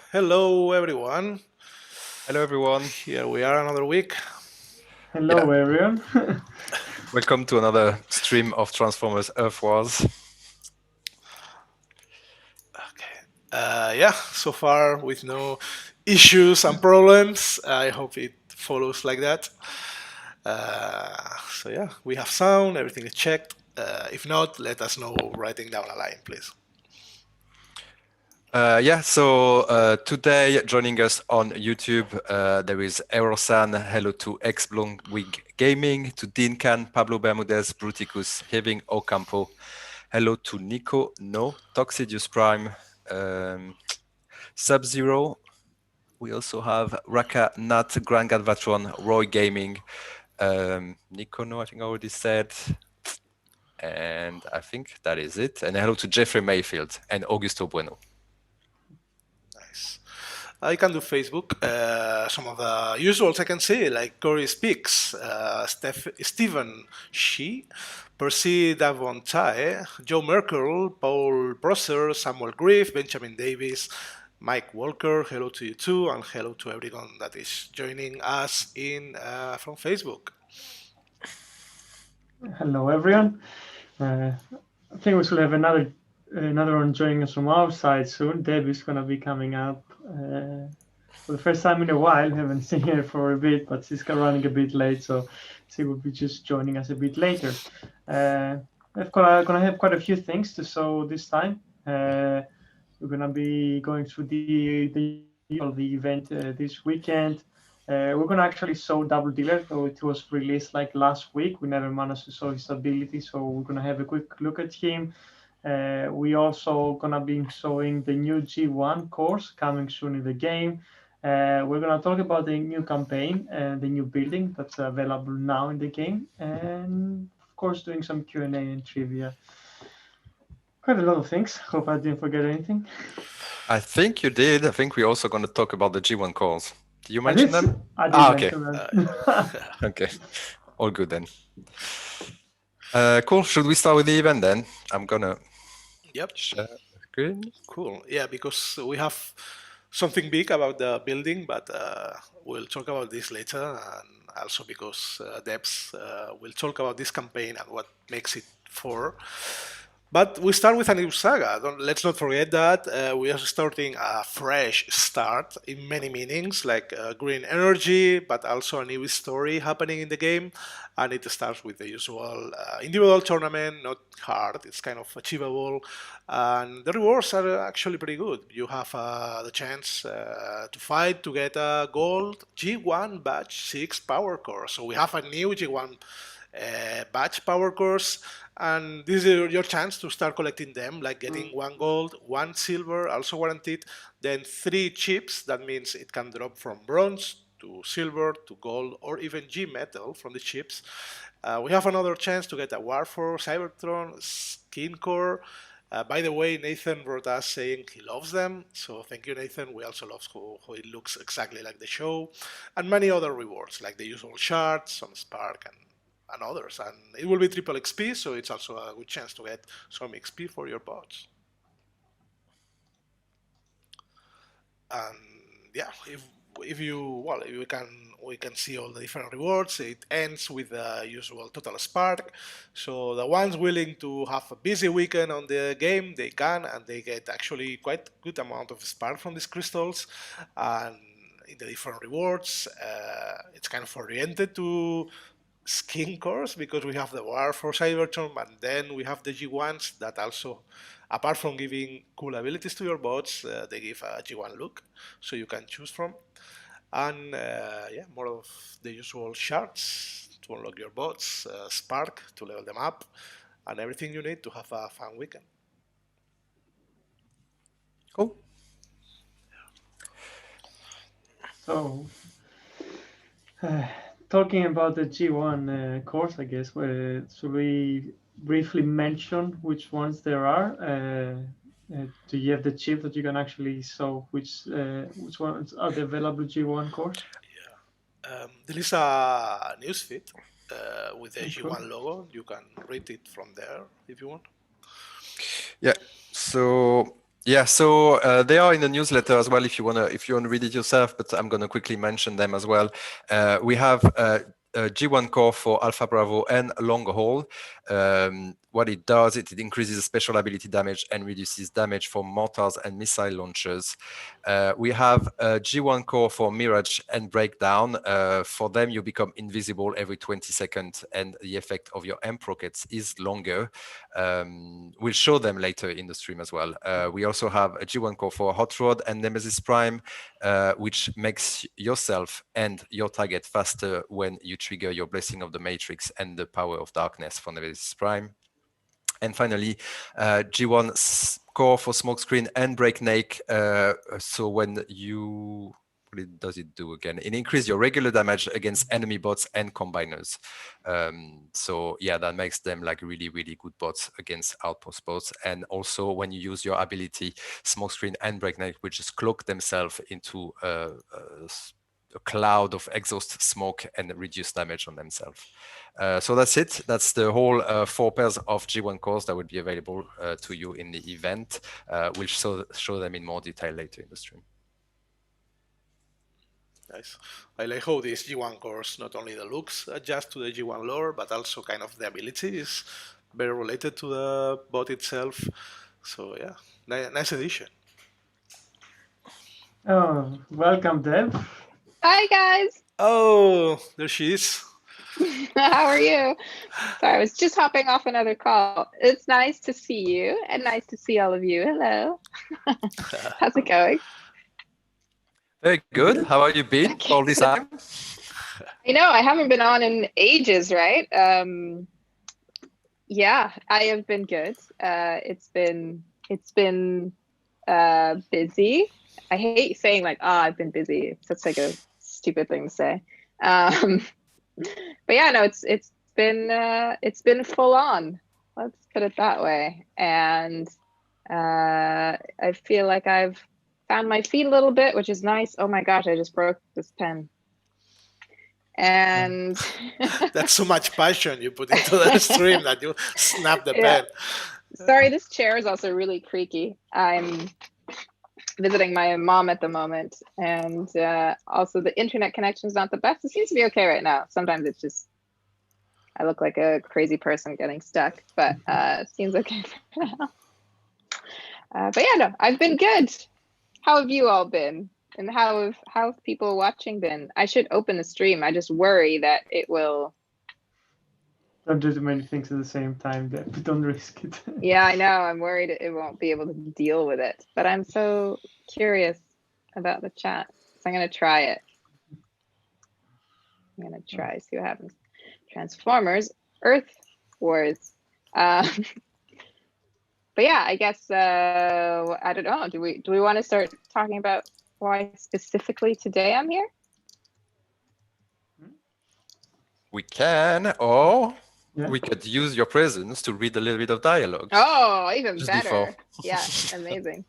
Hello, everyone. Hello, everyone. Here we are another week. Hello, everyone. Welcome to another stream of Transformers Earth Wars. Okay. So far with no issues and problems. I hope it follows like that. We have sound, everything is checked. If not, let us know writing down a line, please. Today joining us on YouTube, there is Erosan, hello to X-Blonwig Gaming, to Dean Khan, Pablo Bermudez, Bruticus, Heving Ocampo, hello to Nico, No, Toxidius Prime, Sub-Zero. We also have Raka, Nat, Grand Gadvatron, Roy Gaming, Nico, No, I think I already said. And I think that is it. And hello to Jeffrey Mayfield and Augusto Bueno. Nice. I can do Facebook. Some of the usuals I can see, like Corey Speaks, Stephen Shee, Percy Davontae, Joe Merkel, Paul Prosser, Samuel Griff, Benjamin Davis, Mike Walker. Hello to you too, and hello to everyone that is joining us from Facebook. Hello, everyone. I think we should have another one joining us from our side soon. Deb is going to be coming up for the first time in a while. Haven't seen her for a bit, but she's running a bit late, so she will be just joining us a bit later. We're gonna have quite a few things to show this time. We're gonna be going through the event this weekend. We're gonna actually show Doubledealer, though it was released like last week. We never managed to show his ability, so we're gonna have a quick look at him. We also gonna be showing the new G1 course coming soon in the game. We're gonna talk about the new campaign and the new building that's available now in the game, and of course doing some Q&A and trivia. Quite a lot of things. Hope I didn't forget anything. I think you did. I think we're also going to talk about the G1 calls. Did you mention them? I did mention them. Okay. All good then. Cool. Should we start with the event then? I'm going to share the screen. Cool. Yeah, because we have something big about the building, but we'll talk about this later. And also because Debs will talk about this campaign and what makes it for. But we start with a new saga. Let's not forget that we are starting a fresh start in many meanings, like green energy, but also a new story happening in the game. And it starts with the usual individual tournament, not hard, it's kind of achievable. And the rewards are actually pretty good. You have the chance to fight to get a gold G1 Batch 6 power core. So we have a new G1 batch power cores, and this is your chance to start collecting them, like getting 1 gold, 1 silver, also guaranteed, then 3 chips. That means it can drop from bronze to silver to gold or even G metal from the chips. We have another chance to get a War for Cybertron skin core. By the way, Nathan wrote us saying he loves them, so thank you, Nathan. We also love how it looks exactly like the show, and many other rewards like the usual shards, some spark, and others. And it will be triple XP, so it's also a good chance to get some XP for your bots. And yeah, if we can see all the different rewards. It ends with the usual total spark. So the ones willing to have a busy weekend on the game, they can, and they get actually quite good amount of spark from these crystals. And in the different rewards, it's kind of oriented to skin cores, because we have the War for Cybertron, and then we have the G1s that also, apart from giving cool abilities to your bots, they give a G1 look, so you can choose from. And more of the usual shards to unlock your bots, Spark to level them up, and everything you need to have a fun weekend. Cool. So, talking about the G1 course, I guess, should we briefly mention which ones there are? Do you have the chip that you can actually show which ones are the available G1 course? There is a newsfeed with the Cool. G1 logo. You can read it from there if you want. Yeah. So they are in the newsletter as well if you wanna read it yourself. But I'm gonna quickly mention them as well. We have G1 core for Alpha Bravo and long haul. What it does, it increases special ability damage and reduces damage for mortars and missile launchers. We have G1 core for Mirage and Breakdown. For them, you become invisible every 20 seconds, and the effect of your amp rockets is longer. We'll show them later in the stream as well. We also have a G1 core for Hot Rod and Nemesis Prime, which makes yourself and your target faster when you trigger your Blessing of the Matrix and the Power of Darkness for Nemesis Prime. And finally, G1 core for Smokescreen and Breakneck. So when you, what does it do again? It increases your regular damage against enemy bots and combiners. So yeah, that makes them like really, really good bots against outpost bots. And also when you use your ability, Smokescreen and Breakneck, which just cloak themselves into a cloud of exhaust smoke and reduce damage on themselves. So that's it. That's the whole 4 pairs of G1 cores that would be available to you in the event. We'll show them in more detail later in the stream. Nice. I like how this G1 cores, not only the looks adjust to the G1 lore, but also kind of the ability is very related to the bot itself. So yeah, nice addition. Oh, welcome, Deb. Hi, guys. Oh, there she is. How are you? Sorry, I was just hopping off another call. It's nice to see you and nice to see all of you. Hello. How's it going? Very good. How have you been all this time? I know I haven't been on in ages, right? Yeah, I have been good. It's been busy. I hate saying like, oh, I've been busy. That's like a stupid thing to say. But yeah, no, it's been full on. Let's put it that way. And I feel like I've found my feet a little bit, which is nice. Oh my gosh, I just broke this pen. And that's so much passion you put into the stream that you snap the pen. Sorry, this chair is also really creaky. I'm visiting my mom at the moment, and also the internet connection is not the best. It seems to be okay right now. Sometimes it's just I look like a crazy person getting stuck, but it seems okay for now. But yeah, no, I've been good. How have you all been? And how have people watching been? I should open the stream. I just worry that it will. Don't do too many things at the same time, Deb. Don't risk it. Yeah, I know. I'm worried it won't be able to deal with it. But I'm so curious about the chat. So I'm going to try it. I'm going to try, see what happens. Transformers, Earth Wars. But yeah, I guess, I don't know. Do we want to start talking about why specifically today I'm here? We can, or Yeah. we could use your presence to read a little bit of dialogue. Oh, even Just better. before. Yeah, amazing.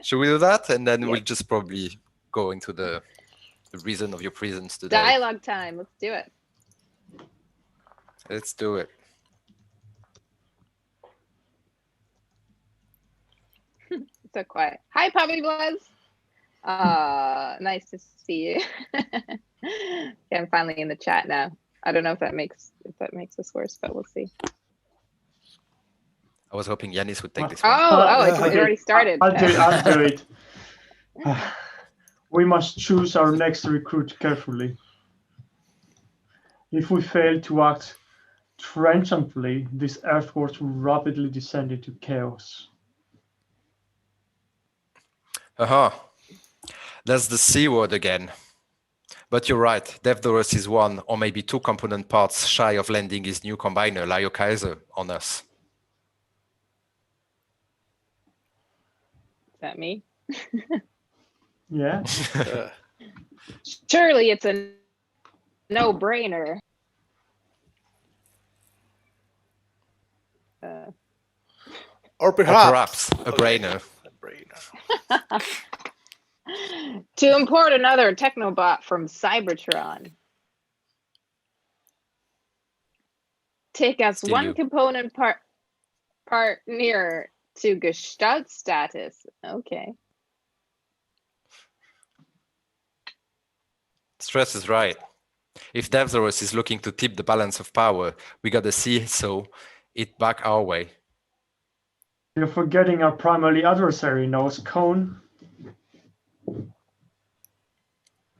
Should we do that? And then Yeah. we'll just probably go into the reason of your presence today. Dialogue time. Let's do it. Let's do it. So quiet. Hi, Puppy Bloods. Nice to see you. Okay, I'm finally in the chat now. I don't know if that makes this worse, but we'll see. I was hoping Yanis would take this one. Oh, it already started. I'll do it. We must choose our next recruit carefully. If we fail to act trenchantly, this earthworks will rapidly descend into chaos. That's the C word again. But you're right. Devdorus is one or maybe two component parts shy of landing his new combiner, Lio Kaiser, on us. Is that me? Yeah. Surely it's a no-brainer. Or Or perhaps a brainer. A brainer. To import another Technobot from Cybertron. Take us Still one you. component part nearer to Gestalt status. Okay. Stress is right. If Devdorus is looking to tip the balance of power, we gotta see it back our way. You're forgetting our primary adversary, Nose Cone.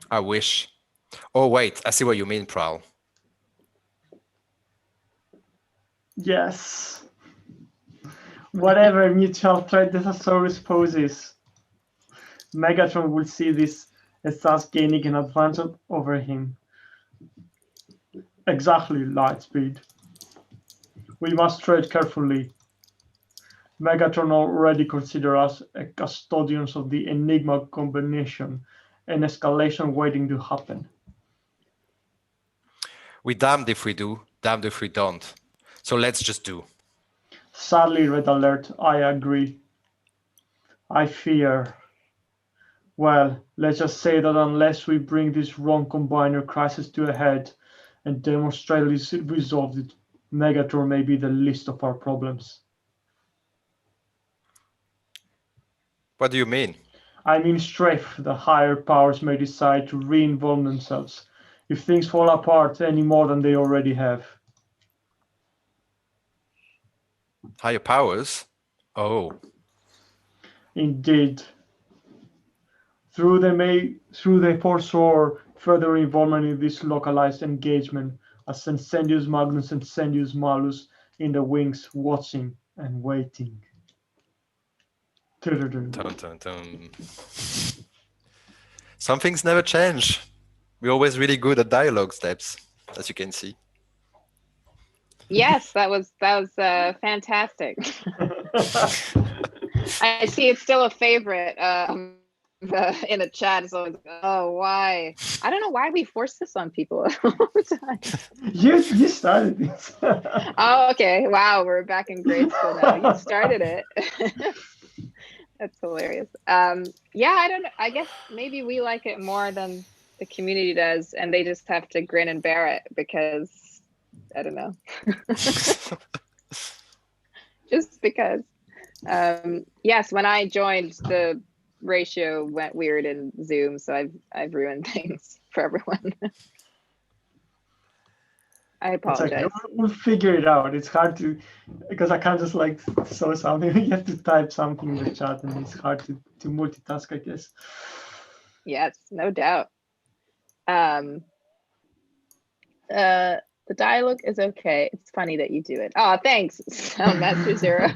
I wish. Oh wait, I see what you mean, Prowl. Yes. Whatever mutual threat the Thesaurus poses, Megatron will see this as us gaining an advantage over him. Exactly, Lightspeed. We must tread carefully. Megatron already considers us custodians of the Enigma combination, an escalation waiting to happen. We damned if we do, damned if we don't. So let's just do. Sadly, Red Alert, I agree. I fear. Well, let's just say that unless we bring this wrong combiner crisis to a head and demonstrably resolve it, Megatron may be the least of our problems. What do you mean? I mean strafe, the higher powers may decide to re-involve themselves if things fall apart any more than they already have. Higher powers? Oh. Indeed. Through they foresaw further involvement in this localized engagement, as Sensendius Magnus and Sendius Malus in the wings watching and waiting. Dun, dun, dun. Some things never change. We're always really good at dialogue steps, as you can see. Yes, that was fantastic. I see it's still a favorite in the chat. So, oh, why? I don't know why we force this on people all the time. You started this. Oh, okay. Wow, we're back in grade school now. You started it. That's hilarious. Yeah, I don't know. I guess maybe we like it more than the community does, and they just have to grin and bear it because I don't know. Just because. Yes, when I joined, the ratio went weird in Zoom, so I've ruined things for everyone. I apologize. It's okay. We'll figure it out. It's hard to, because I can't just like show something. You have to type something in the chat, and it's hard to multitask, I guess. Yes, no doubt. The dialogue is okay. It's funny that you do it. Oh, thanks, Master Zero.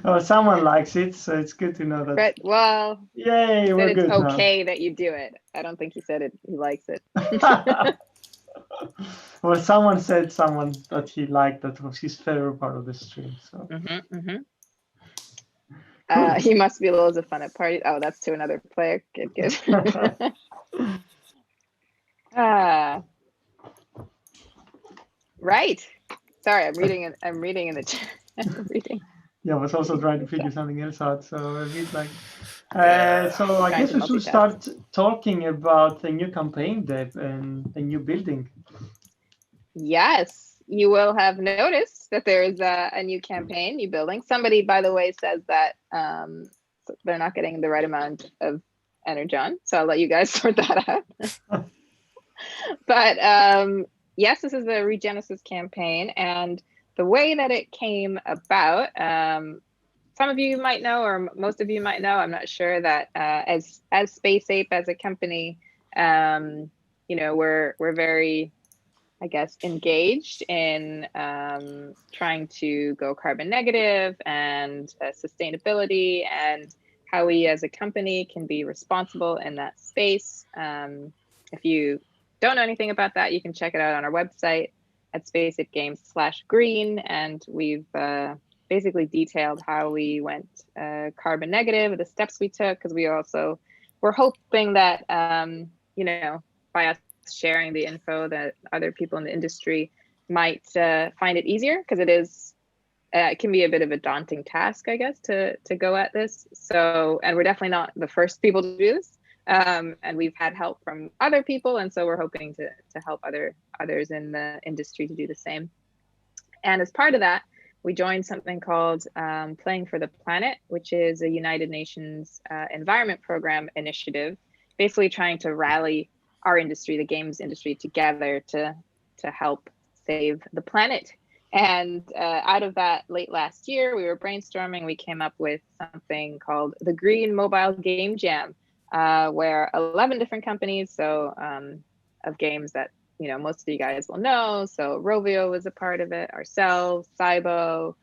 Oh, someone likes it, so it's good to know that. Right, well, Yay, we're good it's now. okay that you do it. I don't think he said it. He likes it. Well, someone said that he liked, that was his favorite part of the stream. So. He must be loads of fun at parties. Oh, that's to another player. Good. Right. Sorry, I'm reading in the chat. I'm reading. Yeah, I was also trying to figure something else out. So a bit like, so I Trying guess to we should multitask. start talking about the new campaign, Deb, and the new building. Yes, you will have noticed that there is a new campaign, new building. Somebody, by the way, says that they're not getting the right amount of energon, so I'll let you guys sort that out. But yes, this is the Regenesis campaign, and the way that it came about, some of you might know, or most of you might know, I'm not sure, that as Space Ape as a company, you know, we're very, I guess, engaged in trying to go carbon negative and sustainability, and how we as a company can be responsible in that space. if you don't know anything about that, you can check it out on our website at spaceitgames.com/green, and we've basically detailed how we went carbon negative, the steps we took, because we're hoping that by us sharing the info, that other people in the industry might find it easier, because it can be a bit of a daunting task, I guess, to go at this. So, and we're definitely not the first people to do this. And we've had help from other people, and so we're hoping to help others in the industry to do the same. And as part of that, we joined something called Playing for the Planet, which is a United Nations Environment Program initiative, basically trying to rally our industry, the games industry, together to help save the planet. And out of that, late last year, we were brainstorming. We came up with something called the Green Mobile Game Jam, where 11 different companies, of games that most of you guys will know. So Rovio was a part of it, ourselves, Cybo,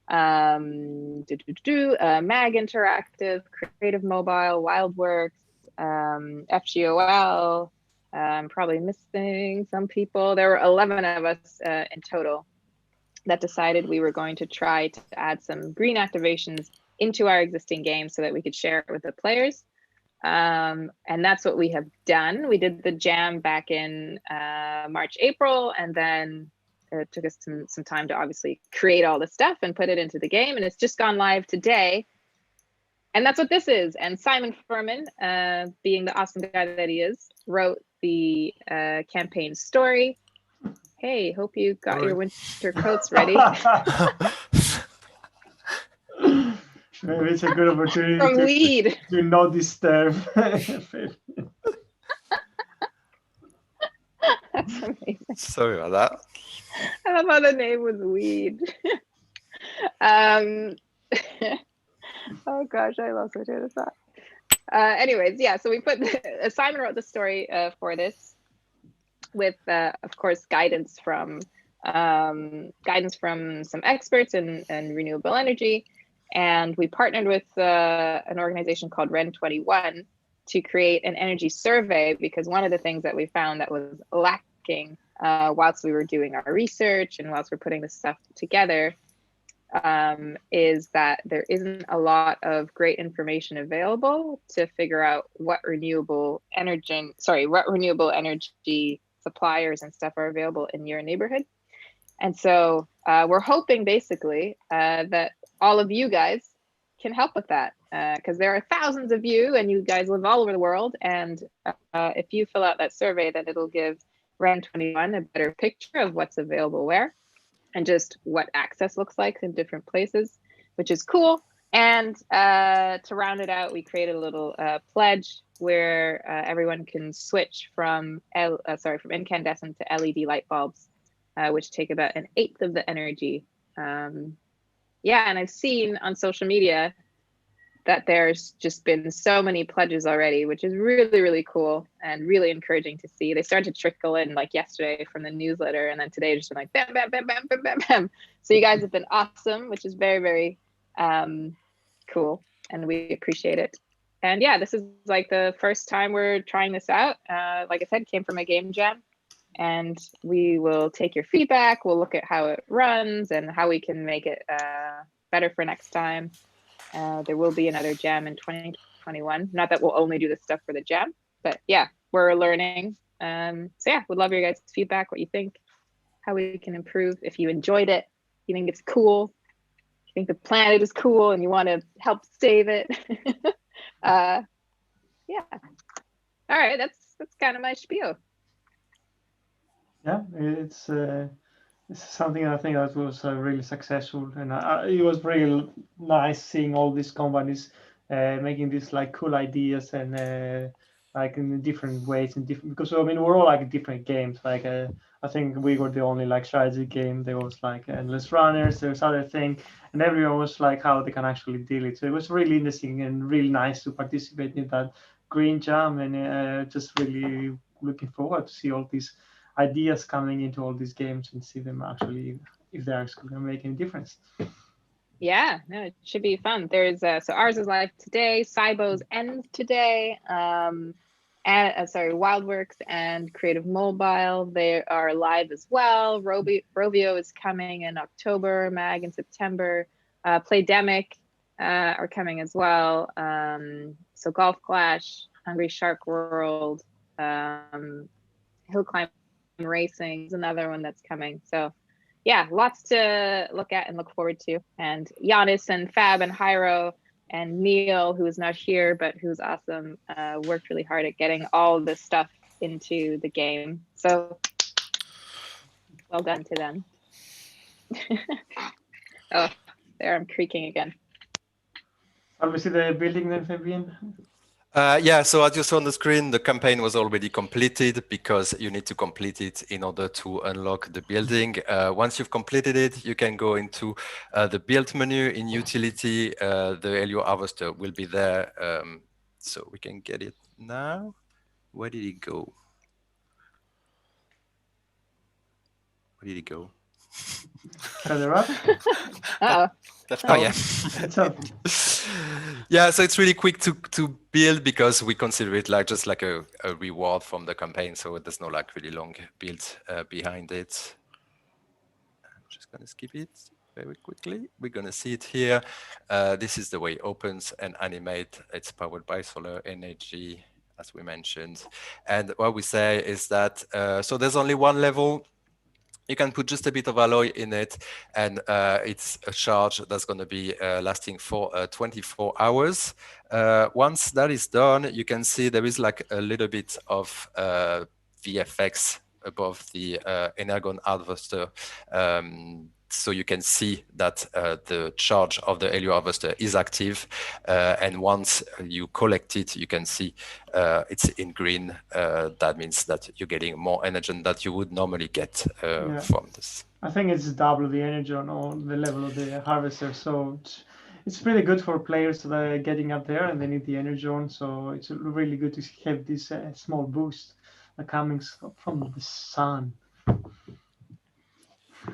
Mag Interactive, Creative Mobile, Wildworks, FGOL. I'm probably missing some people. There were 11 of us in total that decided we were going to try to add some green activations into our existing game so that we could share it with the players. And that's what we have done. We did the jam back in March, April, and then it took us some time to obviously create all the stuff and put it into the game. And it's just gone live today. And that's what this is. And Simon Furman, being the awesome guy that he is, wrote the campaign story. Hey, hope you got your winter coats ready. Maybe it's a good opportunity From Lead. to not disturb. That's amazing. Sorry about that. I love how the name was Weed. Oh gosh, I lost my train of thought. Anyways, yeah, so we put Simon wrote the story for this with, of course, guidance from some experts in renewable energy. And we partnered with an organization called REN21 to create an energy survey, because one of the things that we found that was lacking whilst we were doing our research and whilst we're putting this stuff together is that there isn't a lot of great information available to figure out what renewable energy suppliers and stuff are available in your neighborhood. And so we're hoping basically that all of you guys can help with that, because there are thousands of you and you guys live all over the world. And if you fill out that survey, then it'll give REN21 a better picture of what's available where and just what access looks like in different places, which is cool. And to round it out, we created a little pledge where everyone can switch from incandescent to LED light bulbs, which take about 1/8 of the energy. And I've seen on social media that there's just been so many pledges already, which is really, really cool and really encouraging to see. They started to trickle in like yesterday from the newsletter, and then today just been like bam, bam, bam, bam, bam, bam, bam. So you guys have been awesome, which is very, very cool, and we appreciate it. And yeah, this is like the first time we're trying this out. Like I said, came from a game jam. And we will take your feedback. We'll look at how it runs and how we can make it better for next time. There will be another jam in 2021. Not that we'll only do this stuff for the jam, but yeah, we're learning. So yeah, would love your guys' feedback, what you think, how we can improve. If you enjoyed it, you think it's cool, you think the planet is cool and you want to help save it. Yeah. All right, that's kind of my spiel. Yeah, it's something I think that was really successful, and it was really nice seeing all these companies making these like cool ideas and like in different ways because I mean we're all like different games. Like I think we were the only like strategy game. There was like Endless Runners, there's other thing, and everyone was like how they can actually deal it. So it was really interesting and really nice to participate in that green jam, and just really looking forward to see all these ideas coming into all these games and see them actually if they're actually going to make any difference. Yeah, no, it should be fun. There's so ours is live today. Cybo's ends today, Wildworks and Creative Mobile. They are live as well. Rovio is coming in October, Mag in September. Playdemic are coming as well. So Golf Clash, Hungry Shark World, Hill Climb Racing is another one that's coming. So yeah, lots to look at and look forward to. And Giannis and Fab and Hyro and Neil, who is not here, but who's awesome, worked really hard at getting all this stuff into the game. So well done to them. Oh, there I'm creaking again. Shall we see the building then, Fabian? Yeah, so as you saw on the screen, the campaign was already completed because you need to complete it in order to unlock the building. Once you've completed it, you can go into the build menu in utility. The Helio Harvester will be there. So we can get it now. Where did it go? Where did it go? Further up? Uh-oh. Oh, yeah. It's up. Yeah, so it's really quick to build because we consider it like just like a reward from the campaign. So there's no like really long build behind it. I'm just going to skip it very quickly. We're going to see it here. This is the way it opens and animate. It's powered by solar energy, as we mentioned. And what we say is that, so there's only one level. You can put just a bit of alloy in it, and it's a charge that's going to be lasting for 24 hours. Once that is done, you can see there is like a little bit of VFX above the Energon Harvester. So you can see that the charge of the Helio Harvester is active. And once you collect it, you can see it's in green. That means that you're getting more energy that you would normally get from this. I think it's double the energy on all the level of the harvester. So it's pretty good for players that are getting up there and they need the energy on. So it's really good to have this small boost coming from the sun.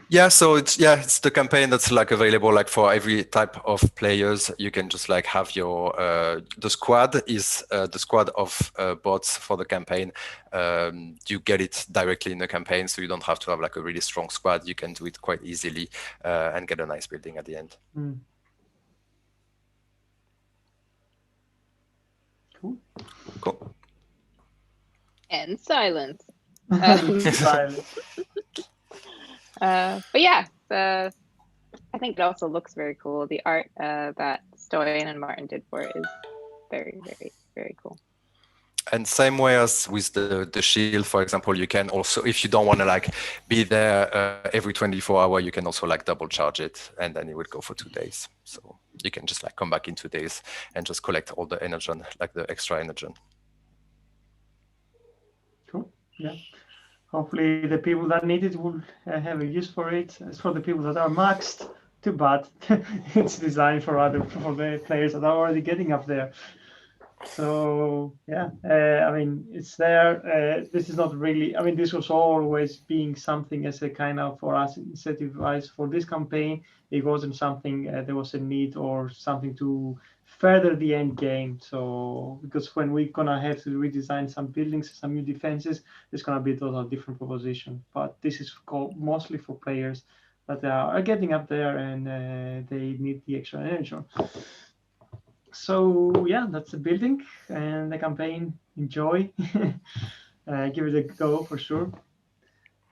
Yeah, so it's the campaign that's like available like for every type of players. You can just like have your the squad is the squad of bots for the campaign. You get it directly in the campaign, so you don't have to have like a really strong squad. You can do it quite easily and get a nice building at the end. Cool. And silence. Silence. But yeah, I think it also looks very cool. The art that Stoyan and Martin did for it is very, very, very cool. And same way as with the shield, for example, you can also, if you don't want to like be there every 24 hours, you can also like double charge it, and then it would go for 2 days. So you can just like come back in 2 days and just collect all the energy, like the extra energy. Cool. Yeah. Hopefully the people that need it will have a use for it. As for the people that are maxed, too bad. It's designed for the players that are already getting up there. So yeah, I mean, it's there. This is not really, I mean, this was always being something as a kind of for us incentive-wise for this campaign. It wasn't something there was a need or something to further the end game. So because when we're gonna have to redesign some buildings, some new defenses, there's gonna be a different proposition. But this is mostly for players that are getting up there and they need the extra energy. So yeah, that's the building and the campaign. Enjoy. Give it a go for sure.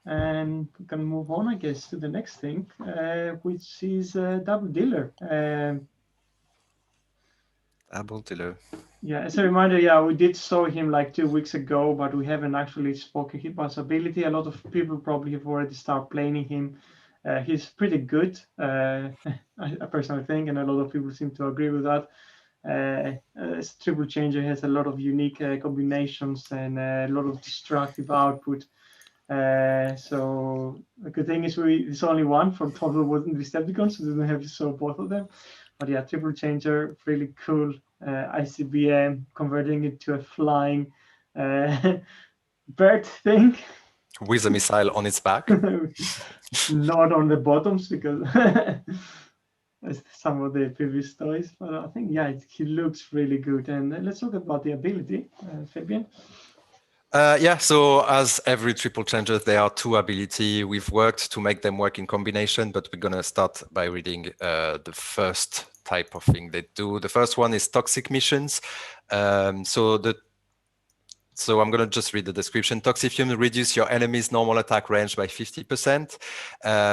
And we can move on, I guess, to the next thing, which is Doubledealer. Doubledealer. Yeah, as a reminder, yeah, we did show him like 2 weeks ago, but we haven't actually spoken about his ability. A lot of people probably have already started playing him. He's pretty good, I personally think, and a lot of people seem to agree with that. As Triple Changer has a lot of unique combinations and a lot of destructive output. So the good thing is it's only one from Total War and Decepticons, so we don't have to show both of them. But yeah, Triple Changer, really cool. ICBM, converting it to a flying bird thing. With a missile on its back. Not on the bottoms, because some of the previous toys. But I think, yeah, he looks really good. And let's talk about the ability, Fabian. Yeah, so as every triple changer, there are two ability. We've worked to make them work in combination, but we're going to start by reading the first type of thing they do. The first one is toxic missions. So I'm going to just read the description. Toxic fumes reduce your enemy's normal attack range by 50%.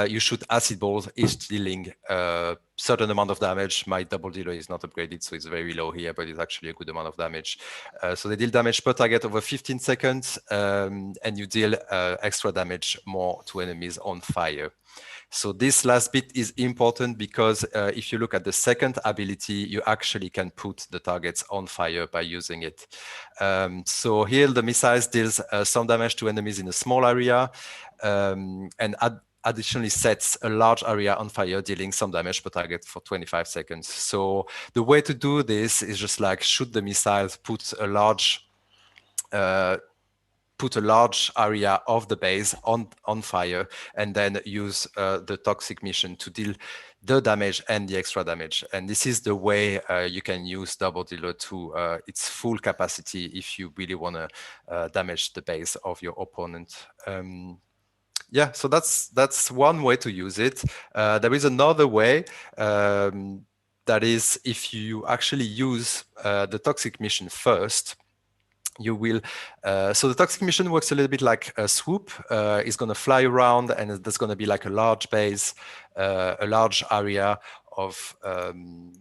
You shoot acid balls, each dealing a certain amount of damage. My double dealer is not upgraded, so it's very low here, but it's actually a good amount of damage. So they deal damage per target over 15 seconds, and you deal extra damage more to enemies on fire. So this last bit is important because if you look at the second ability, you actually can put the targets on fire by using it. So here the missiles deals some damage to enemies in a small area and additionally sets a large area on fire, dealing some damage per target for 25 seconds. So the way to do this is just like shoot the missiles, put a large area of the base on fire, and then use the toxic mission to deal the damage and the extra damage. And this is the way you can use Double Dealer to its full capacity if you really want to damage the base of your opponent. Yeah, so that's one way to use it. There is another way. That is, if you actually use the toxic mission first, you will, so the toxic mission works a little bit like a swoop. It's going to fly around, and there's going to be like a large base, a large area of the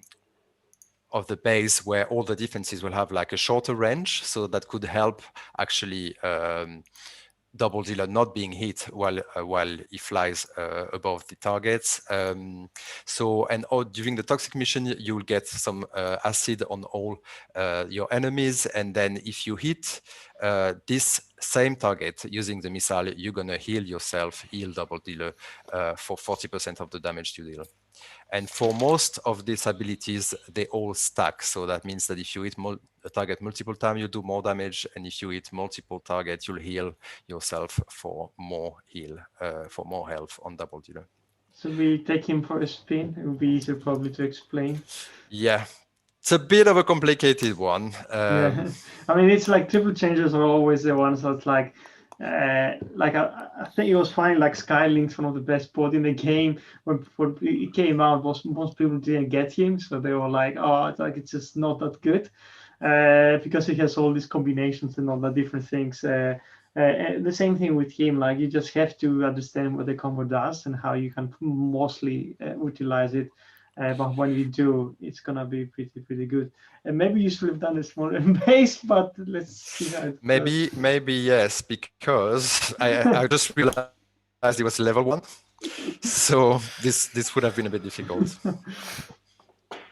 base where all the defenses will have like a shorter range. So that could help actually Double Dealer not being hit while he flies above the targets. During the toxic mission, you will get some acid on all your enemies, and then if you hit this same target using the missile, you're gonna heal yourself, heal Double Dealer for 40% of the damage you deal. And for most of these abilities, they all stack. So that means that if you hit a target multiple times, you do more damage. And if you hit multiple targets, you'll heal yourself for more health on Double Dealer. So we take him for a spin. It would be easier probably to explain. Yeah. It's a bit of a complicated one. Yeah, I mean, it's like triple changers are always the ones that's like I think it was fine. Like Skylink's one of the best bots in the game. When it came out, most people didn't get him, so they were like, "Oh, it's just not that good," because he has all these combinations and all the different things. The same thing with him. Like you just have to understand what the combo does and how you can mostly utilize it. But when you do, it's gonna be pretty good. And maybe you should have done a smaller base, but let's see how it goes. Maybe yes, because I just realized it was level 1, so this would have been a bit difficult.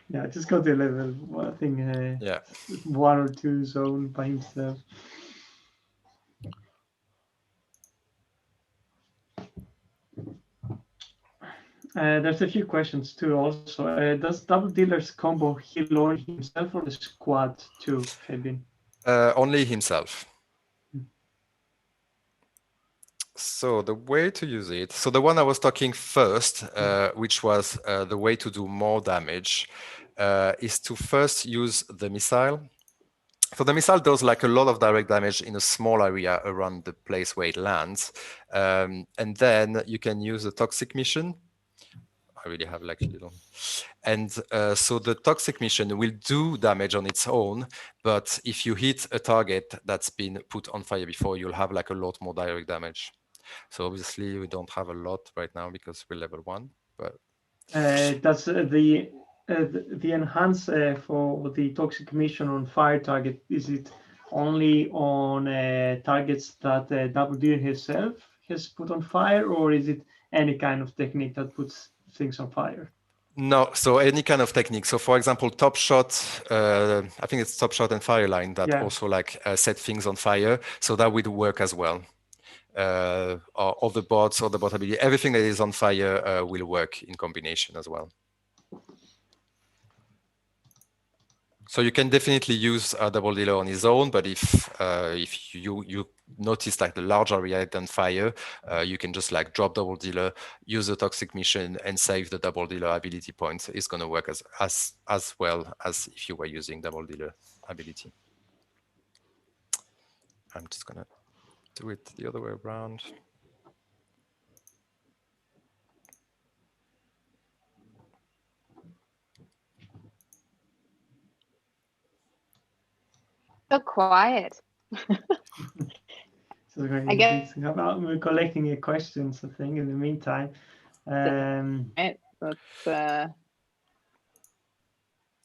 Yeah, just go to level 1, I think. Yeah, 1 or 2 zone by himself. There's a few questions too also. Does Double Dealer's combo heal only himself or the squad too, Fabian? only himself. So the way to use it, so the one I was talking first, which was the way to do more damage, is to first use the missile. So the missile does like a lot of direct damage in a small area around the place where it lands. And then you can use the toxic mission. I really have like a little. And so the toxic mission will do damage on its own, but if you hit a target that's been put on fire before, you'll have like a lot more direct damage. So obviously we don't have a lot right now because we're level 1, but That's the enhance for the toxic mission on fire target. Is it only on targets that Double Dealer himself has put on fire, or is it any kind of technique that puts things on fire? No, so any kind of technique. So for example, Top Shot, I think it's Top Shot and Fireline that also like set things on fire. So that would work as well. All the bots or the bot ability, everything that is on fire will work in combination as well. So you can definitely use a Double Dealer on his own, but if you notice like the large area on fire, you can just like drop Double Dealer, use the toxic mission, and save the Double Dealer ability points. It's going to work as well as if you were using Double Dealer ability. I'm just gonna do it the other way around. So quiet. So we're, I guess we're collecting your questions, I think, in the meantime. right. That's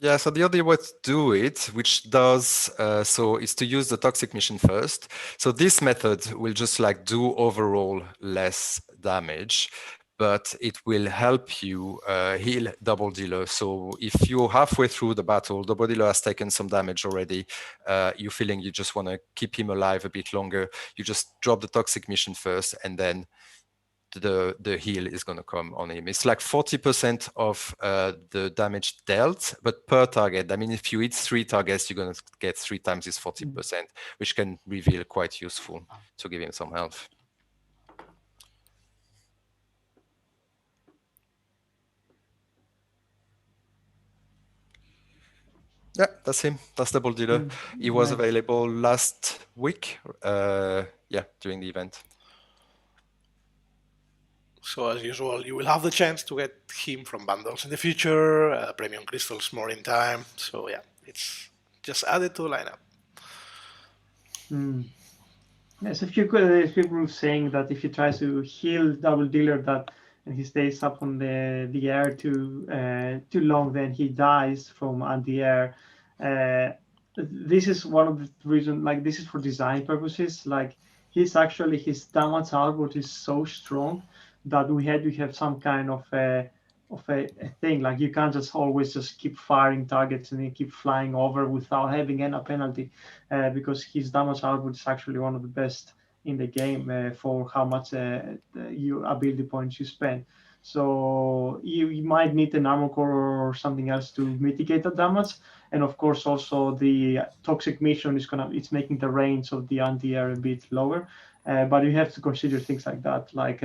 Yeah, so the other way to do it, which does, so is to use the toxic mission first. So this method will just like do overall less damage, but it will help you heal Doubledealer. So if you're halfway through the battle, Doubledealer has taken some damage already, you're feeling you just want to keep him alive a bit longer, you just drop the toxic mission first, and then the heal is going to come on him. It's like 40% of the damage dealt, but per target. I mean, if you hit 3 targets, you're going to get 3 times this 40%, which can reveal quite useful to give him some health. Yeah, that's him. That's Doubledealer. He was available last week, during the event. So as usual, you will have the chance to get him from bundles in the future, premium crystals more in time. So yeah, it's just added to the lineup. Yes, if you could, there's people saying that if you try to heal Doubledealer that and he stays up on the air too long, then he dies from on the air. This is one of the reasons. Like this is for design purposes. Like his damage output is so strong that we had to have some kind of a thing. Like you can't just always just keep firing targets and then keep flying over without having any penalty, because his damage output is actually one of the best in the game for how much your ability points you spend. So you might need an armor core or something else to mitigate the damage. And of course, also the toxic mission it's making the range of the anti-air a bit lower. But you have to consider things like that. Like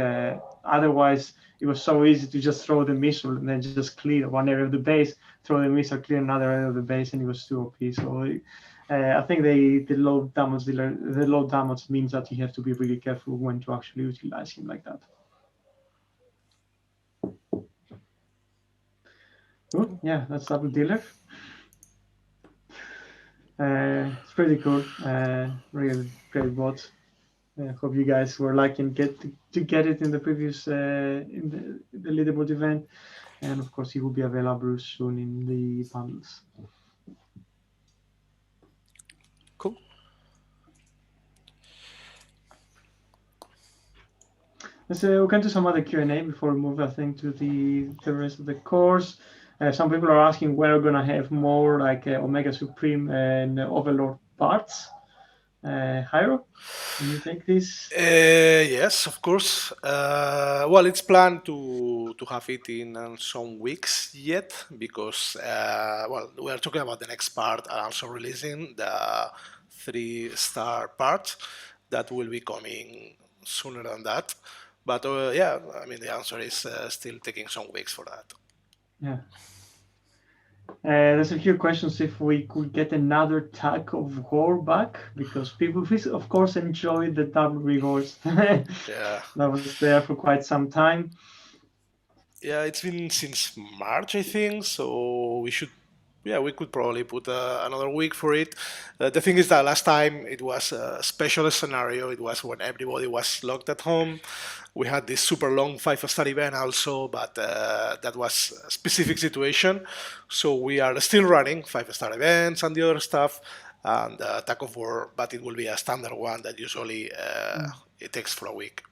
otherwise, it was so easy to just throw the missile and then just clear one area of the base, throw the missile, clear another area of the base, and it was too OP. So I think the low damage means that you have to be really careful when to actually utilize him like that. Cool. Yeah, that's Doubledealer. It's pretty cool. Really great bot. Hope you guys were lucky and get it in the previous in the leaderboard event, and of course he will be available soon in the bundles. Cool. So we can do some other Q&A before we move, I think, to the rest of the course. Some people are asking when we're gonna have more like Omega Supreme and Overlord parts. Jairo, can you take this? Yes, of course. Well, it's planned to have it in some weeks yet because we are talking about the next part and also releasing the 3-star part that will be coming sooner than that. But I mean the answer is still taking some weeks for that. Yeah. There's a few questions if we could get another tag of war back, because people, of course, enjoy the double rewards. Yeah. That was there for quite some time. Yeah, it's been since March, I think. So we could probably put another week for it. The thing is that last time it was a special scenario. It was when everybody was locked at home. We had this super long 5-star event also, but that was a specific situation. So we are still running 5-star events and the other stuff, and Tag of War, but it will be a standard one that usually it takes for a week.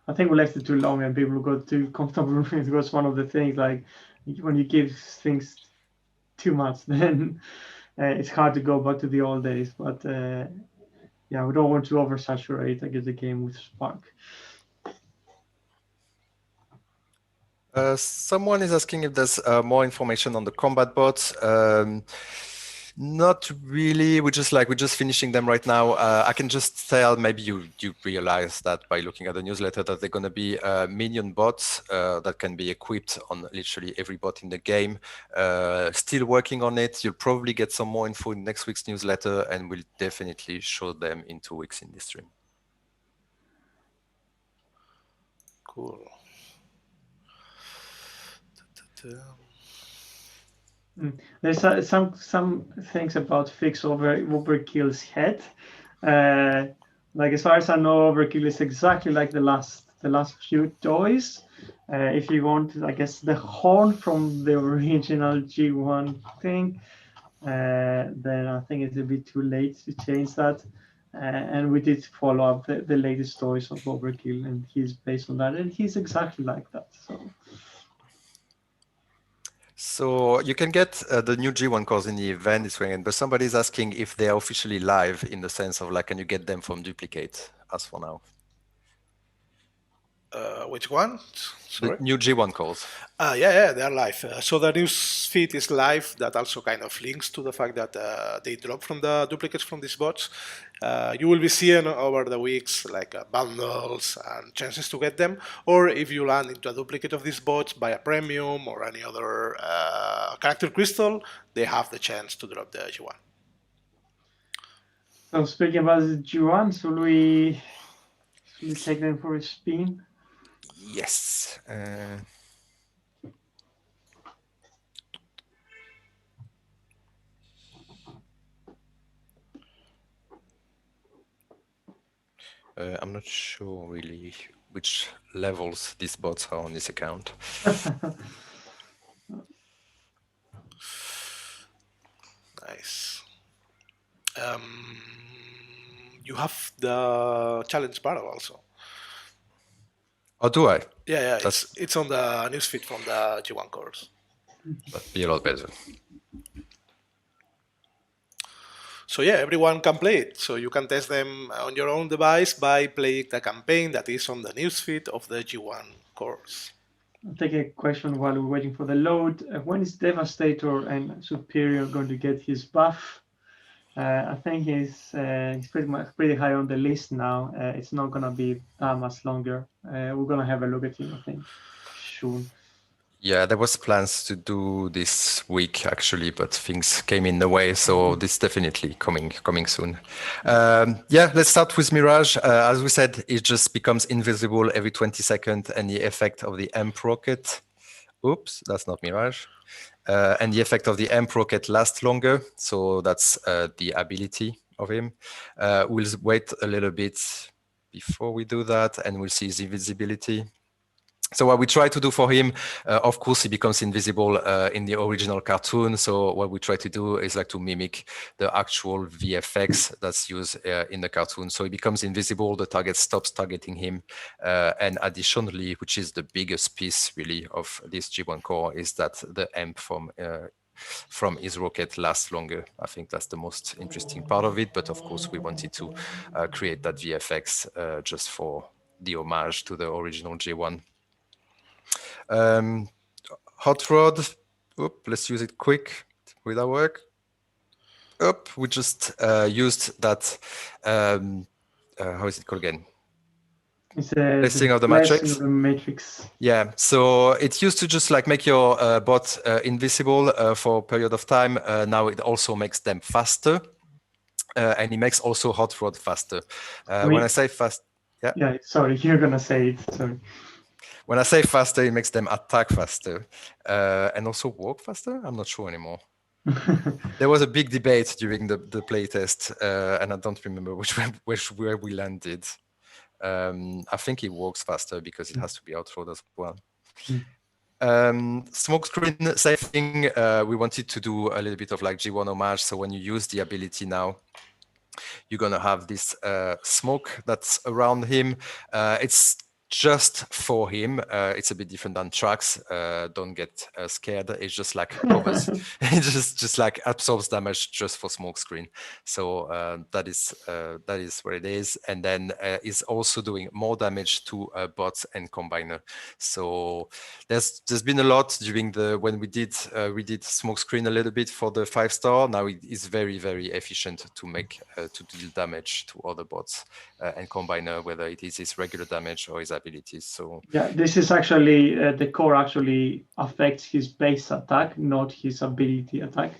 I think we left it too long and people got too comfortable. It was one of the things, like when you give things too much, then it's hard to go back to the old days. But yeah, we don't want to oversaturate, I guess, the game with Spark. Someone is asking if there's more information on the combat bots. Not really. We're just finishing them right now. I can just tell, maybe you realize that by looking at the newsletter, that they're going to be minion bots that can be equipped on literally every bot in the game. Still working on it. You'll probably get some more info in next week's newsletter, and we'll definitely show them in 2 weeks in this stream. Cool. There's some things about fix Overkill's head. Like as far as I know, Overkill is exactly like the last few toys. If you want, I guess, the horn from the original G1 thing, then I think it's a bit too late to change that. And we did follow up the latest toys of Overkill, and he's based on that, and he's exactly like that. So you can get the new G1 cores in the event this weekend, but somebody's asking if they're officially live, in the sense of like, can you get them from duplicate as for now? Which one? Sorry? The new G1 calls. Yeah, they're live. So the news feed is live. That also kind of links to the fact that they drop from the duplicates from these bots. You will be seeing over the weeks like bundles and chances to get them. Or if you land into a duplicate of these bots, buy a premium or any other character crystal, they have the chance to drop the G1. So speaking about the G1, should we take them for a spin? Yes. I'm not sure really which levels these bots are on this account. Nice. You have the challenge barrel also. Oh, do I? Yeah, it's on the newsfeed from the G1 course. That'd be a lot better. So yeah, everyone can play it. So you can test them on your own device by playing the campaign that is on the newsfeed of the G1 course. I'll take a question while we're waiting for the load. When is Devastator and Superior going to get his buff? I think he's pretty high on the list now. It's not going to be that much longer. We're going to have a look at him, I think, soon. Yeah, there was plans to do this week actually, but things came in the way, so this is definitely coming soon. Yeah, let's start with Mirage. As we said, it just becomes invisible every 20 seconds, and the effect of the AMP rocket. Oops, that's not Mirage. And the effect of the AMP rocket lasts longer, so that's the ability of him. We'll wait a little bit before we do that, and we'll see his invisibility. So what we try to do for him, of course, he becomes invisible in the original cartoon. So what we try to do is like to mimic the actual VFX that's used in the cartoon. So he becomes invisible, the target stops targeting him. And additionally, which is the biggest piece really of this G1 core, is that the AMP from his rocket lasts longer. I think that's the most interesting part of it. But of course, we wanted to create that VFX just for the homage to the original G1. Hot rod. Let's use it quick. Will that work? We just used that. How is it called again? It's Blessing of the Matrix. Yeah. So it used to just like make your bot invisible for a period of time. Now it also makes them faster, and it makes also hot rod faster. When I say fast, yeah. Sorry, you're gonna say it. Sorry. When I say faster, it makes them attack faster and also walk faster. I'm not sure anymore. There was a big debate during the playtest, and I don't remember where we landed. I think it walks faster because it has to be outrode as well. Smoke screen, same thing. We wanted to do a little bit of like G1 homage. So when you use the ability now, you're gonna have this smoke that's around him. It's just for him. It's a bit different than tracks. Don't get scared. It's just like covers. It just like absorbs damage just for smoke screen. So that is what it is. And then is also doing more damage to bots and combiner. So there's been a lot during when we did smoke screen a little bit for the 5-star. Now it is very, very efficient to make to deal damage to other bots and combiner, whether it is his regular damage or his abilities. So yeah, this is actually the core actually affects his base attack, not his ability attack,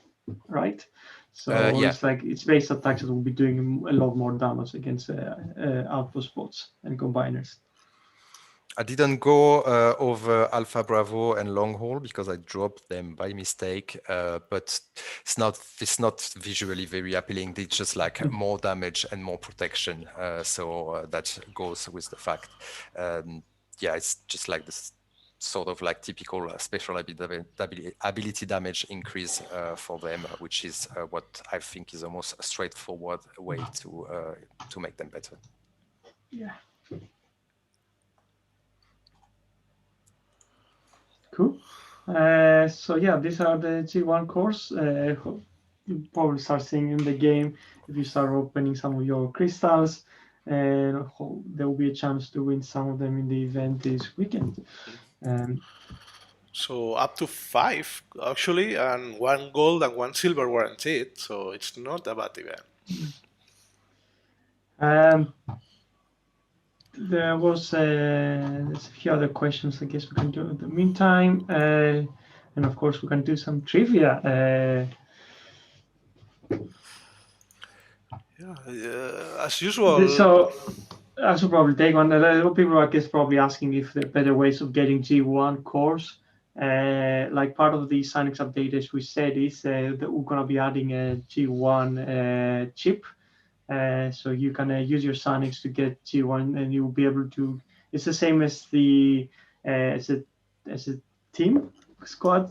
right? So yeah. it's like its base attacks that will be doing a lot more damage against outpost bots and combiners. I didn't go over Alpha Bravo and Long Haul because I dropped them by mistake, but it's not visually very appealing. It's just like more damage and more protection. So that goes with the fact. Yeah, it's just like this sort of like typical special ability damage increase for them, which is what I think is the most straightforward way to make them better. Yeah. Cool. So yeah, these are the G1 cores. You probably start seeing in the game if you start opening some of your crystals, and there will be a chance to win some of them in the event this weekend. So up to 5 actually, and 1 gold and 1 silver guaranteed. So it's not a bad event. There was there's a few other questions I guess we can do in the meantime, and of course we can do some trivia. As usual. So I should probably take one. A lot of people, I guess, probably asking if there are better ways of getting G1 cores. Like part of the Synix update, as we said, is that we're going to be adding a G1 chip. So you can use your Synix to get G1, and you'll be able to. It's the same as the as a team squad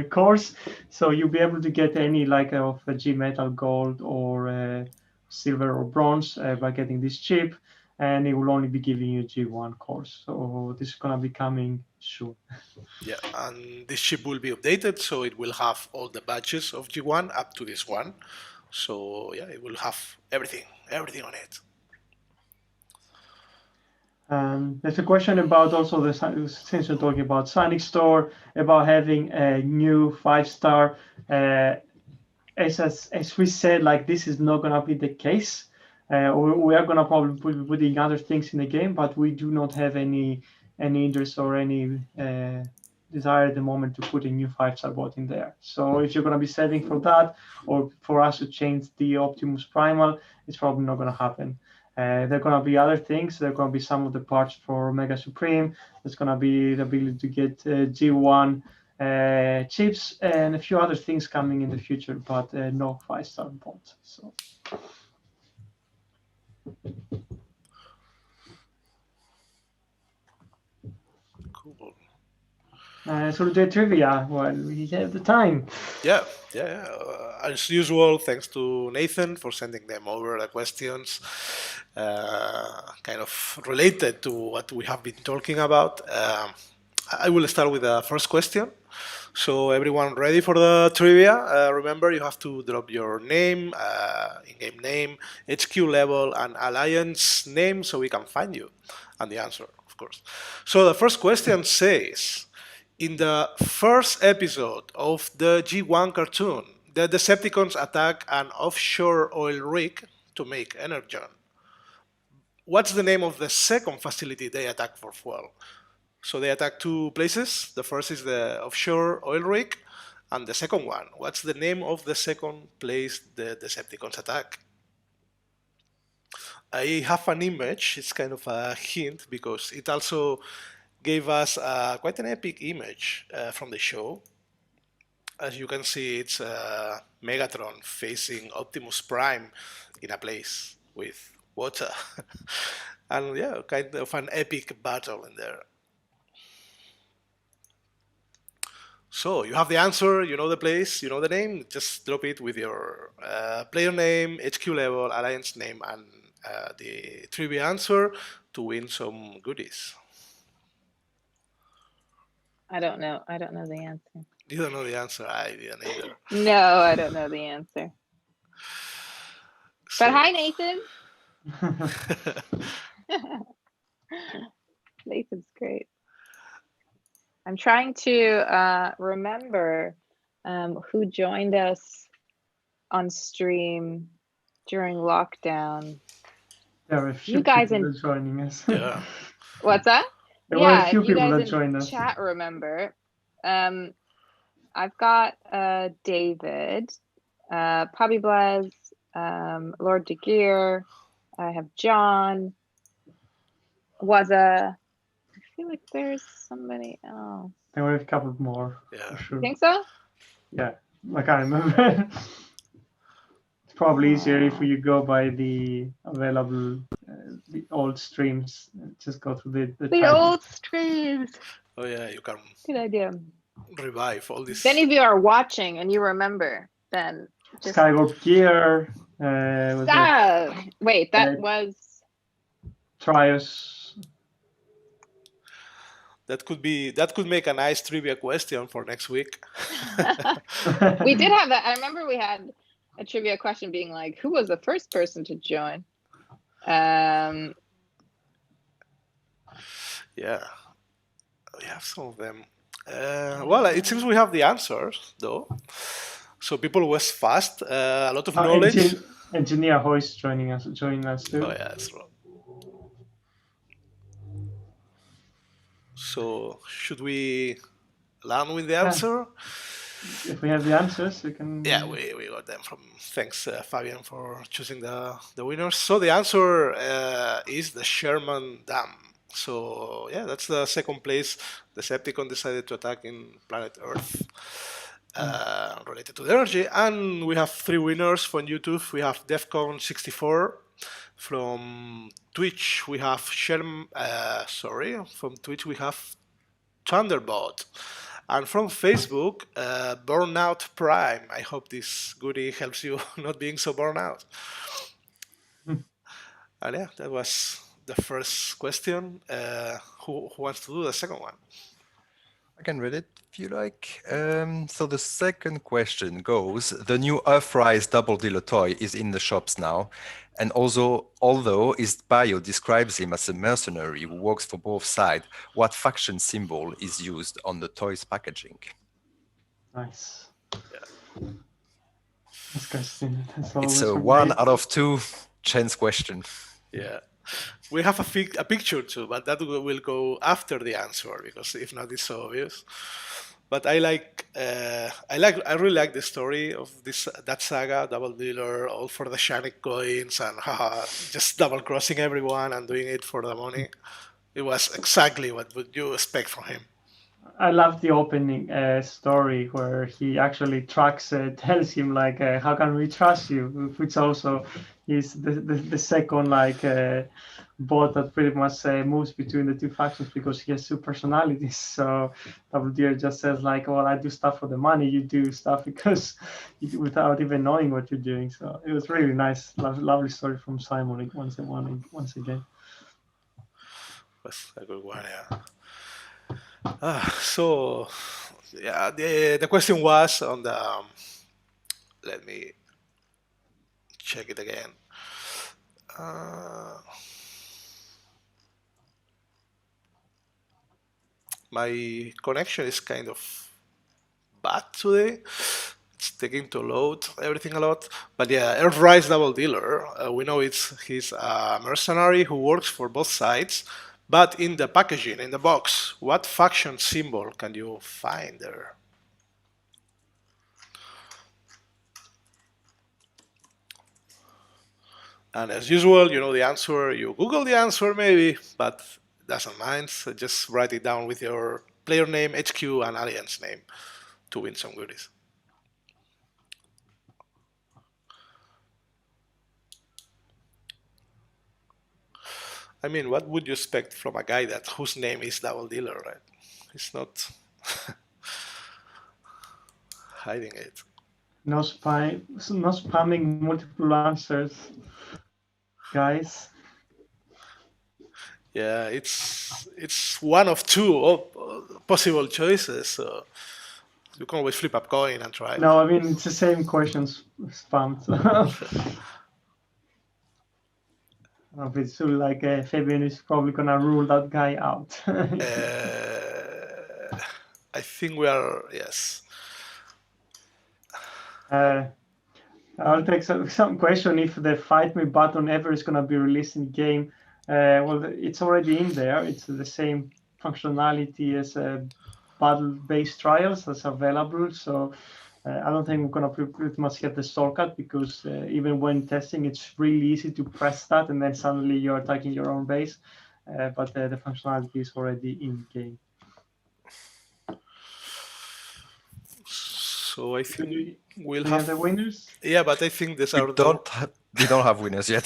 cores. So you'll be able to get any like of a G metal, gold, or silver or bronze by getting this chip, and it will only be giving you G1 cores. So this is gonna be coming soon. Yeah, and this chip will be updated, so it will have all the badges of G1 up to this one. So yeah, it will have everything on it. There's a question about also the, since you're talking about Synix Store, about having a new 5-star. As we said, like this is not gonna be the case. We are gonna probably be putting other things in the game, but we do not have any interest or any desire at the moment to put a new 5-star bot in there. So if you're gonna be setting for that, or for us to change the Optimus Primal, it's probably not gonna happen. There are going to be other things. There are going to be some of the parts for Mega Supreme. There's going to be the ability to get G1 chips and a few other things coming in the future, but no 5-star bot. So. Cool. So the trivia, well, we have the time. Yeah. As usual, thanks to Nathan for sending them over the questions, kind of related to what we have been talking about. I will start with the first question. So everyone ready for the trivia? Remember, you have to drop your name, in-game name, HQ level, and alliance name so we can find you, and the answer, of course. So the first question says, in the first episode of the G1 cartoon, the Decepticons attack an offshore oil rig to make energon. What's the name of the second facility they attack for fuel? So they attack 2 places. The first is the offshore oil rig, and the second one, what's the name of the second place the Decepticons attack? I have an image. It's kind of a hint because it also gave us quite an epic image from the show. As you can see, it's Megatron facing Optimus Prime in a place with water. And yeah, kind of an epic battle in there. So you have the answer, you know the place, you know the name, just drop it with your player name, HQ level, alliance name, and the trivia answer to win some goodies. I don't know. I don't know the answer. You don't know the answer. I didn't either. No, I don't know the answer. So, But hi, Nathan. Nathan's great. I'm trying to remember who joined us on stream during lockdown. There were a few You guys people in that joining us. yeah. what's that? There were a Yeah, few if you people guys that in joined us. chat remember. I've got David, Puppy Blaz, Lord de Gear. I have John. I feel like there's somebody else. There were a couple more. Yeah. For You sure. think so? Yeah, I can't remember. It's probably easier if Aw. you go by the available, the old streams. Just go through the The title. old streams. Oh yeah, you can Good idea. revive all this. If any of you are watching and you remember, then just Skyward Gear. Was it wait, that Uh, was Trios? That could make a nice trivia question for next week. we did have that. I remember we had a trivia question being like, who was the first person to join? Yeah, we have some of them. Well, it seems we have the answers though. So people was fast. A lot of knowledge. Engineer Hoist joining us too. Oh yeah, that's right. So should we land with the answer? If we have the answers, we can. Yeah, we got them from. Thanks, Fabian, for choosing the winners. So the answer is the Sherman Dam. So yeah, that's the second place Decepticon decided to attack in planet Earth, related to the energy. And we have 3 winners from YouTube. We have Defcon64. From Twitch we have from Twitch we have Thunderbot. And from Facebook, Burnout Prime. I hope this goodie helps you not being so burnt out. And yeah, that was the first question. Who wants to do the second one? I can read it if you like. So the second question goes, the new Earthrise Doubledealer toy is in the shops now. And although his bio describes him as a mercenary who works for both sides, what faction symbol is used on the toy's packaging? Nice. Yeah. This question. It's a 1 out of 2 chance question. Yeah. We have a picture too, but that will go after the answer because if not, it's so obvious. But I really like the story of that saga, Doubledealer, all for the shiny coins and just double crossing everyone and doing it for the money. It was exactly what would you expect from him. I love the opening story where he actually tells him like, how can we trust you? Which also is the second bot that pretty much moves between the two factions because he has 2 personalities. So Doubledealer just says like, well, I do stuff for the money, you do stuff because without even knowing what you're doing. So it was really nice, lovely story from Simon once again. That's a good one, yeah. So yeah, the question was on the. Let me check it again. My connection is kind of bad today. It's taking to load everything a lot. But yeah, Earthrise Doubledealer. We know he's a mercenary who works for both sides. But in the packaging, in the box, what faction symbol can you find there? And as usual, you know the answer. You Google the answer maybe, but doesn't mind. So just write it down with your player name, HQ, and alliance name to win some goodies. I mean, what would you expect from a guy whose name is Doubledealer, right? He's not hiding it. No spamming multiple answers. guys. Yeah, it's one of two possible choices. So you can always flip a coin and try. No, I mean it's the same questions spammed. It's like Fabian is probably gonna rule that guy out. I think we are, yes. I'll take some question if the Fight Me button ever is gonna be released in game. Well, it's already in there. It's the same functionality as battle-based trials that's available. So I don't think we're gonna pretty much get the shortcut because even when testing, it's really easy to press that and then suddenly you're attacking your own base. But the functionality is already in game. So I think we'll Do you have have the winners? Yeah, but I think these are We don't have winners yet.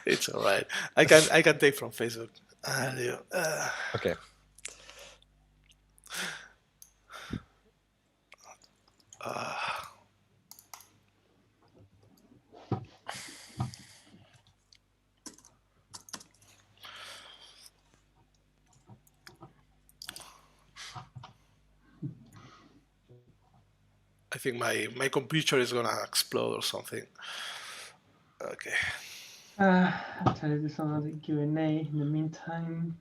It's all right. I can take from Facebook. Okay. I think my computer is gonna explode or something. Okay. I'll tell you this another Q&A. In the meantime,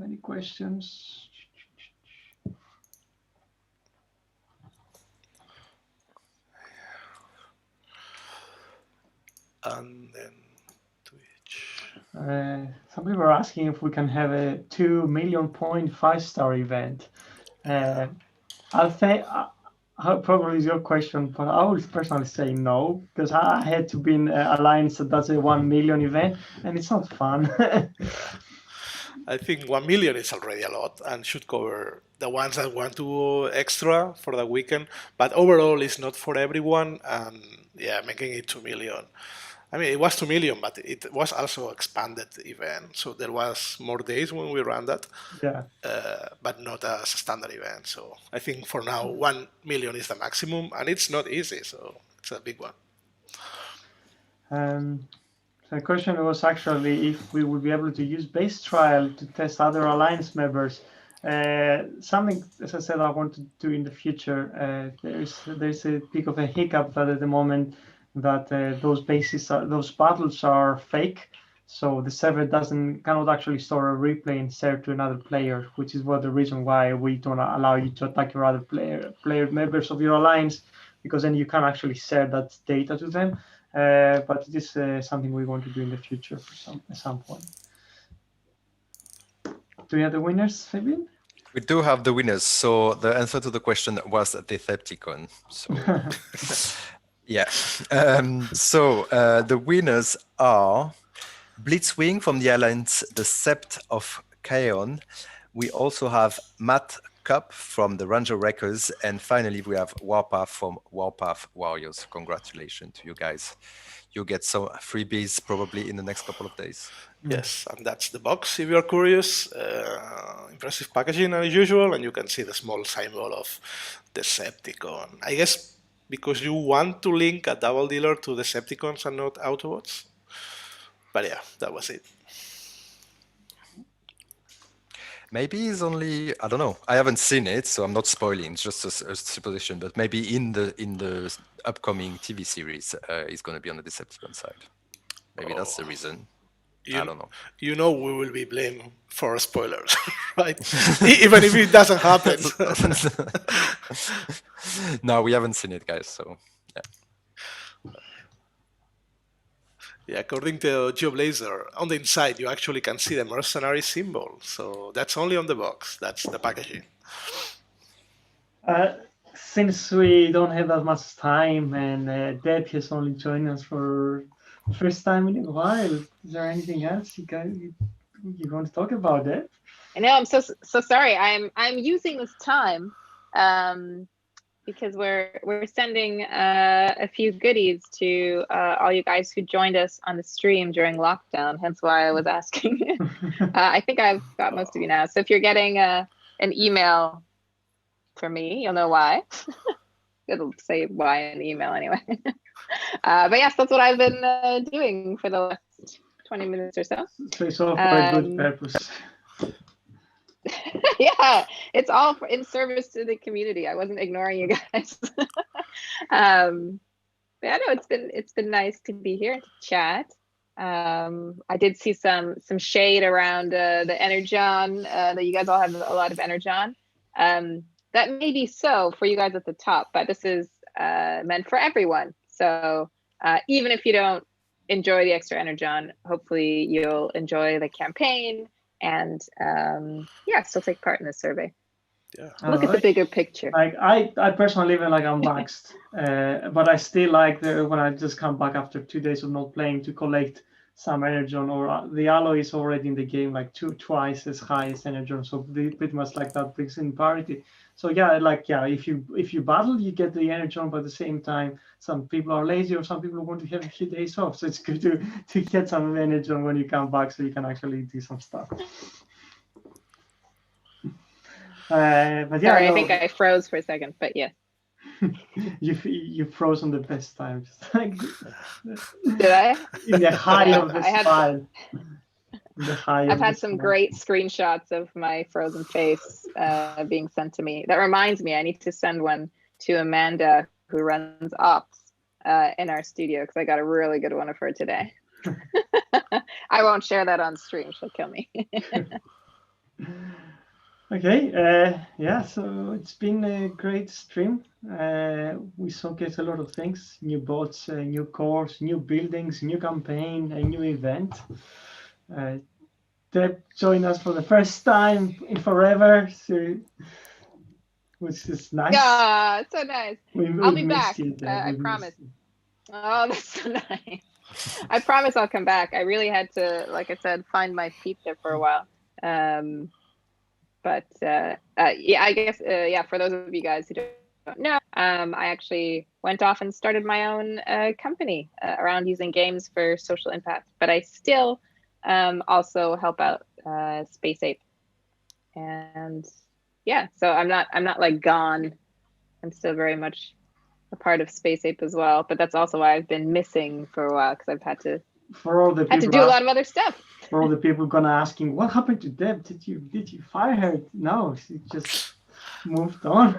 any questions? And then Twitch. Some people are asking if we can have a 2 million point 5-star event. I'll say probably is your question, but I would personally say no, because I had to be in an alliance that does a 1 million event, and it's not fun. I think 1 million is already a lot and should cover the ones that want to go extra for the weekend. But overall, it's not for everyone. And yeah, making it 2 million. I mean, it was 2 million, but it was also expanded event. So there was more days when we ran that, Yeah. but not as a standard event. So I think for now, 1 million is the maximum, and it's not easy. So it's a big one. The question was actually if we would be able to use base trial to test other alliance members. Something, as I said, I want to do in the future. There's a bit of a hiccup that at the moment that those battles are fake. So the server cannot actually store a replay and share to another player, which is the reason why we don't allow you to attack your other player members of your alliance, because then you can actually share that data to them. But it is something we want to do in the future at some point. Do we have the winners, Fabian? We do have the winners. So the answer to the question was Decepticon. So yeah. The winners are Blitzwing from the Alliance, the Sept of Kaon. We also have Matt Cup from the Ranger Wreckers, and finally we have Warpath from Warpath Warriors. Congratulations to you guys. You get some freebies probably in the next couple of days. Yes, and that's the box if you're curious. Impressive packaging as usual, and you can see the small symbol of Decepticon. I guess because you want to link a Doubledealer to Decepticons and not Autobots. But yeah, that was it. Maybe it's only, I don't know. I haven't seen it, so I'm not spoiling. It's just a supposition. But maybe in the upcoming TV series, it's going to be on the Decepticon side. Maybe that's the reason. I don't know. You know we will be blamed for spoilers, right? Even if it doesn't happen. No, we haven't seen it, guys. So yeah. Yeah, according to GeoBlazer, on the inside you actually can see the mercenary symbol. So that's only on the box. That's the packaging. Since we don't have that much time and Deb has only joined us for the first time in a while, is there anything else you want to talk about, Deb? I know, I'm so sorry. I'm using this time because we're sending a few goodies to all you guys who joined us on the stream during lockdown. Hence why I was asking. I think I've got most of you now. So if you're getting an email from me, you'll know why. it'll say why in the email anyway. But yes, that's what I've been doing for the last 20 minutes or so. So it's all for a good purpose. Yeah, it's all in service to the community. I wasn't ignoring you guys. But yeah, no, it's been nice to be here to chat. I did see some shade around the Energon, that you guys all have a lot of Energon. That may be so for you guys at the top, but this is meant for everyone. So even if you don't enjoy the extra Energon, hopefully you'll enjoy the campaign and still take part in the survey. Yeah. Look at the bigger picture. Like I personally live like I'm maxed, but I still like when I just come back after 2 days of not playing to collect some Energon, or the alloy is already in the game like twice as high as Energon, so pretty much like that brings in parity. So if you battle, you get the Energon, but at the same time, some people are lazy or some people want to have a few days off, so it's good to get some Energon when you come back, so you can actually do some stuff. But yeah, sorry, I think I froze for a second, but yeah. you froze on the best times. Did I? In the high of the smile. I've had some great screenshots of my frozen face being sent to me. That reminds me, I need to send one to Amanda, who runs ops in our studio, because I got a really good one of her today. I won't share that on stream. She'll kill me. Okay, so it's been a great stream. We showcased a lot of things: new bots, new cores, new buildings, new campaign, a new event. Deb joined us for the first time in forever, so, which is nice. Yeah, it's so nice. I'll be back. You, I promise. Oh, that's so nice. I promise I'll come back. I really had to, like I said, find my feet there for a while. But I guess for those of you guys who don't know, I actually went off and started my own company around using games for social impact. But I still also help out Space Ape, and so I'm not like gone. I'm still very much a part of Space Ape as well. But that's also why I've been missing for a while, because I've had to do a lot of other stuff. For all the people gonna asking, what happened to Deb? Did you fire her? No, she just moved on.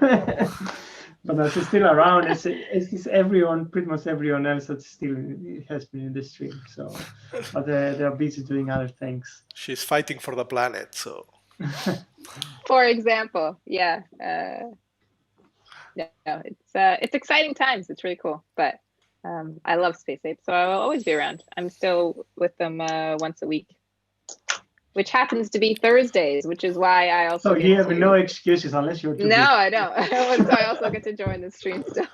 But she's still around. It's everyone, pretty much everyone else that still has been in the stream. So, but they're busy doing other things. She's fighting for the planet, so. For example, it's exciting times. It's really cool, but I love Space Ape, so I will always be around. I'm still with them once a week, which happens to be Thursdays, which is why I also. So you have no excuses unless you're. No, I don't. So I also get to join the stream still.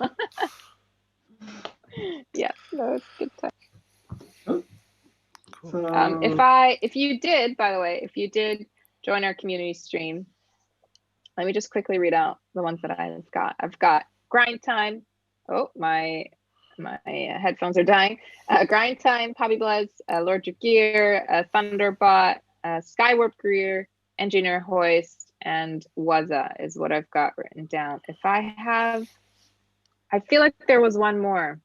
Yeah, no, it's a good time. Cool. So, if you did join our community stream, let me just quickly read out the ones that I've got. I've got Grind Time. Oh, my headphones are dying. Grind Time, Poppy Bloods, Lord of Gear, Thunderbot, Skywarp Greer, Engineer Hoist, and Waza is what I've got written down. I feel like there was one more.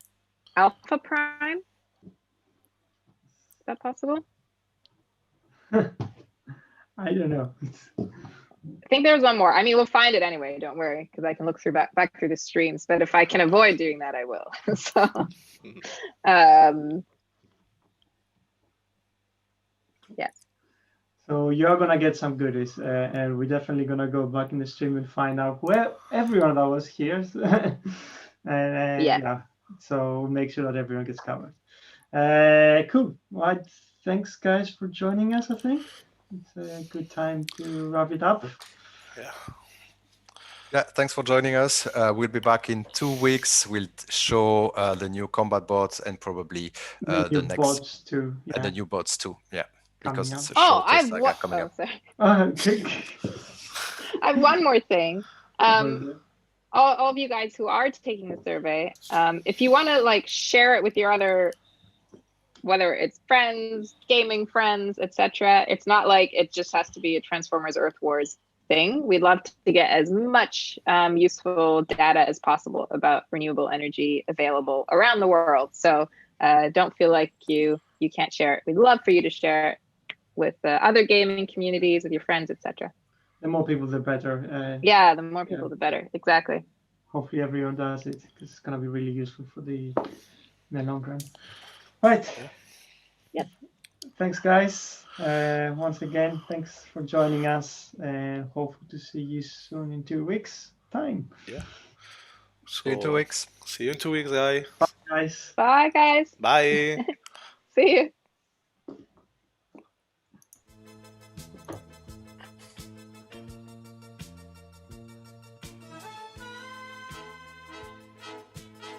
Alpha Prime? Is that possible? I don't know. I think there was one more. I mean, we'll find it anyway. Don't worry, because I can look back through the streams. But if I can avoid doing that, I will. So, yes. So you're gonna get some goodies, and we're definitely gonna go back in the stream and find out where everyone that was here. And so make sure that everyone gets covered. Cool. Well, thanks guys for joining us. I think it's a good time to wrap it up. Yeah, thanks for joining us. We'll be back in 2 weeks. We'll show the new combat bots and probably the next bots too. and the new bots too. Yeah, because it's a I've showcase coming up. sorry. Okay. I have one more thing. All of you guys who are taking the survey, if you want to like share it with your other, whether it's friends, gaming friends, etc., it's not like it just has to be a Transformers Earth Wars thing. We'd love to get as much useful data as possible about renewable energy available around the world. So don't feel like you can't share it. We'd love for you to share it with other gaming communities, with your friends, etc. The more people, the better. Yeah, the more people, the better. Exactly. Hopefully everyone does it, because it's going to be really useful for in the long run. Right. Yep. Thanks, guys. Once again, thanks for joining us, and hopefully to see you soon in 2 weeks' time. Yeah. See you in 2 weeks. See you in 2 weeks, guys. Bye, guys. Bye, guys. Bye. See you.